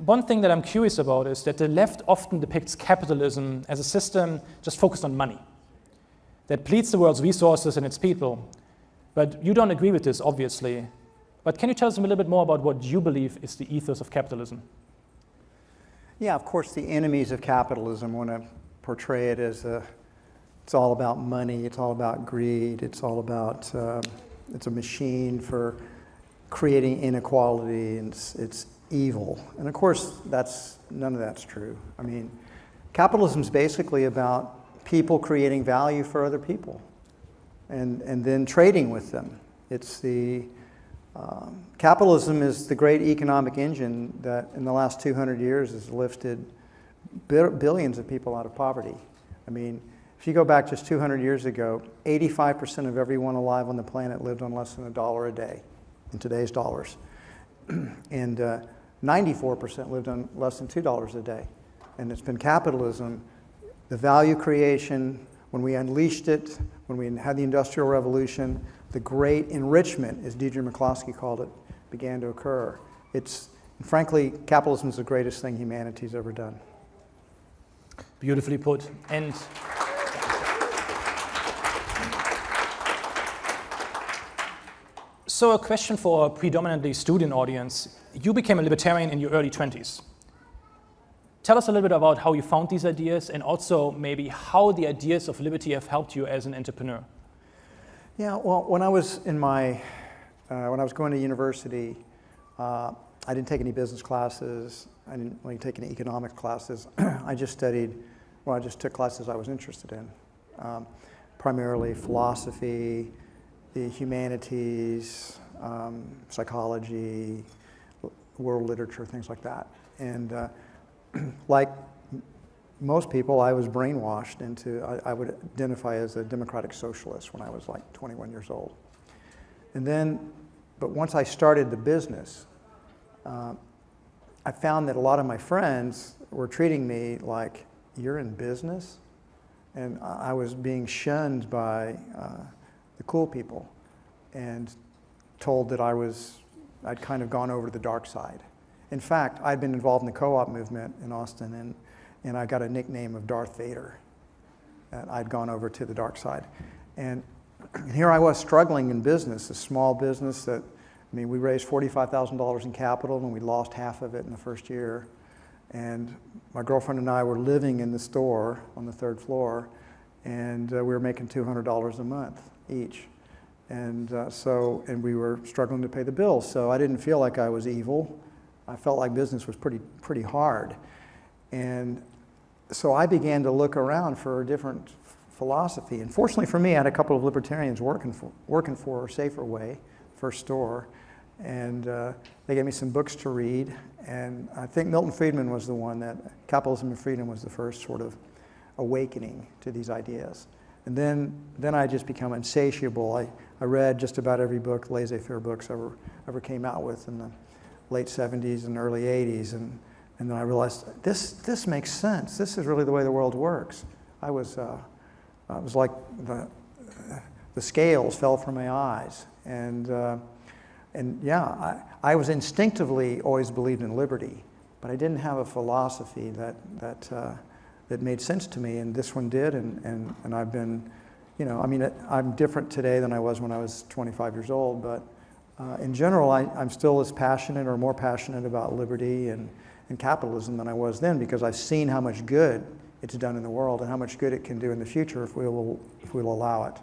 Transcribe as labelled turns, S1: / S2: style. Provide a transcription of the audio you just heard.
S1: one thing that I'm curious about is that the left often depicts capitalism as a system just focused on money, that depletes the world's resources and its people. But you don't agree with this, obviously. But can you tell us a little bit more about what you believe is the ethos of capitalism?
S2: Yeah, of course, the enemies of capitalism want to portray it as it's all about money, it's all about greed, it's all about, it's a machine for creating inequality, and it's evil. And of course, none of that's true. I mean, capitalism is basically about people creating value for other people and then trading with them. Capitalism is the great economic engine that in the last 200 years has lifted billions of people out of poverty. I mean, if you go back just 200 years ago, 85% of everyone alive on the planet lived on less than $1 a day in today's dollars. And 94% lived on less than $2 a day. And it's been capitalism, the value creation, when we unleashed it, when we had the Industrial Revolution, the great enrichment, as Deidre McCloskey called it, began to occur. Frankly, capitalism is the greatest thing humanity's ever done.
S1: Beautifully put. And so a question for a predominantly student audience. You became a libertarian in your early 20s. Tell us a little bit about how you found these ideas and also maybe how the ideas of liberty have helped you as an entrepreneur.
S2: Yeah, well, when I was going to university, I didn't take any business classes. I didn't really take any economics classes. I just took classes I was interested in, primarily philosophy, the humanities, psychology, world literature, things like that. And like most people, I was brainwashed into, I would identify as a democratic socialist when I was like 21 years old. But once I started the business, I found that a lot of my friends were treating me like, you're in business? And I was being shunned by the cool people and told that I'd kind of gone over to the dark side. In fact, I'd been involved in the co-op movement in Austin, and I got a nickname of Darth Vader. And I'd gone over to the dark side. And here I was struggling in business, a small business that, I mean, we raised $45,000 in capital and we lost half of it in the first year. And my girlfriend and I were living in the store on the third floor, and we were making $200 a month each. And we were struggling to pay the bills. So I didn't feel like I was evil. I felt like business was pretty hard. And so I began to look around for a different philosophy. And fortunately for me, I had a couple of libertarians working for a Safer Way, first store. And they gave me some books to read. And I think Milton Friedman was the one that, Capitalism and Freedom was the first sort of awakening to these ideas. And then I just become insatiable. I read just about every book, laissez-faire books ever came out with in the late 70s and early 80s. And then I realized, this makes sense. This is really the way the world works. I was like the scales fell from my eyes. And yeah, I was instinctively always believed in liberty, but I didn't have a philosophy that made sense to me, and this one did, and I've been, I mean, I'm different today than I was when I was 25 years old, but in general, I'm still as passionate or more passionate about liberty and capitalism than I was then, because I've seen how much good it's done in the world and how much good it can do in the future if we'll allow it.